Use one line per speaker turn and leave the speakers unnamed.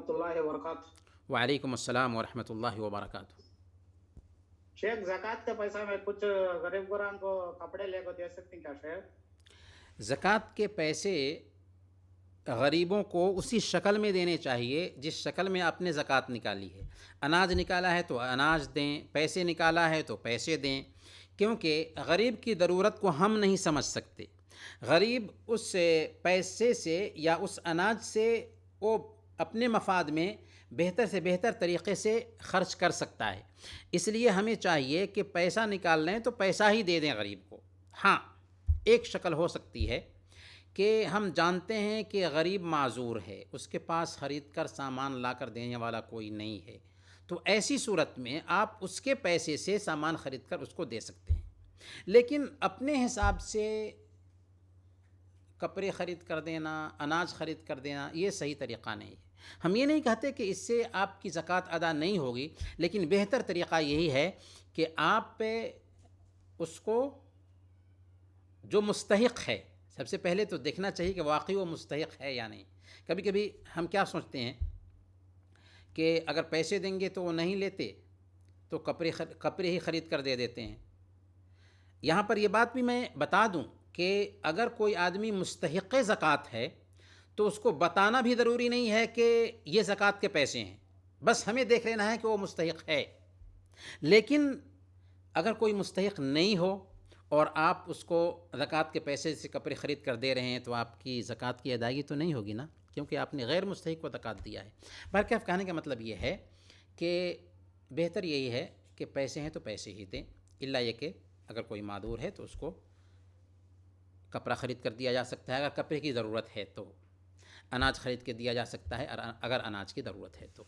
ورحمۃ اللہ وبرکاتہ۔
وعلیکم السلام ورحمۃ اللہ وبرکاتہ۔
شیخ زکوٰۃ کا پیسہ میں کچھ غریب گران کو کپڑے لے کر دے سکتے ہیں کیا شیخ؟
زکوٰۃ کے پیسے غریبوں کو اسی شکل میں دینے چاہیے جس شکل میں آپ نے زکوٰۃ نکالی ہے۔ اناج نکالا ہے تو اناج دیں، پیسے نکالا ہے تو پیسے دیں، کیونکہ غریب کی ضرورت کو ہم نہیں سمجھ سکتے۔ غریب اس پیسے سے یا اس اناج سے وہ اپنے مفاد میں بہتر سے بہتر طریقے سے خرچ کر سکتا ہے، اس لیے ہمیں چاہیے کہ پیسہ نکال لیں تو پیسہ ہی دے دیں غریب کو۔ ہاں، ایک شکل ہو سکتی ہے کہ ہم جانتے ہیں کہ غریب معذور ہے، اس کے پاس خرید کر سامان لا کر دینے والا کوئی نہیں ہے، تو ایسی صورت میں آپ اس کے پیسے سے سامان خرید کر اس کو دے سکتے ہیں، لیکن اپنے حساب سے کپڑے خرید کر دینا، اناج خرید کر دینا، یہ صحیح طریقہ نہیں ہے۔ ہم یہ نہیں کہتے کہ اس سے آپ کی زکوٰۃ ادا نہیں ہوگی، لیکن بہتر طریقہ یہی ہے کہ آپ اس کو جو مستحق ہے، سب سے پہلے تو دیکھنا چاہیے کہ واقعی وہ مستحق ہے یا نہیں۔ کبھی کبھی ہم کیا سوچتے ہیں کہ اگر پیسے دیں گے تو وہ نہیں لیتے، تو کپڑے ہی خرید کر دے دیتے ہیں۔ یہاں پر یہ بات بھی میں بتا دوں کہ اگر کوئی آدمی مستحق زکوٰۃ ہے تو اس کو بتانا بھی ضروری نہیں ہے کہ یہ زکوٰۃ کے پیسے ہیں، بس ہمیں دیکھ لینا ہے کہ وہ مستحق ہے۔ لیکن اگر کوئی مستحق نہیں ہو اور آپ اس کو زکوٰۃ کے پیسے سے کپڑے خرید کر دے رہے ہیں تو آپ کی زکوٰۃ کی ادائیگی تو نہیں ہوگی نا، کیونکہ آپ نے غیر مستحق کو زکوٰۃ دیا ہے۔ بہرکیف کہنے کا مطلب یہ ہے کہ بہتر یہی ہے کہ پیسے ہیں تو پیسے ہی دیں، الا یہ کہ اگر کوئی معذور ہے تو اس کو کپڑا خرید کر دیا جا سکتا ہے، اگر کپڑے کی ضرورت ہے تو اناج خرید کے دیا جا سکتا ہے اگر اناج کی ضرورت ہے تو۔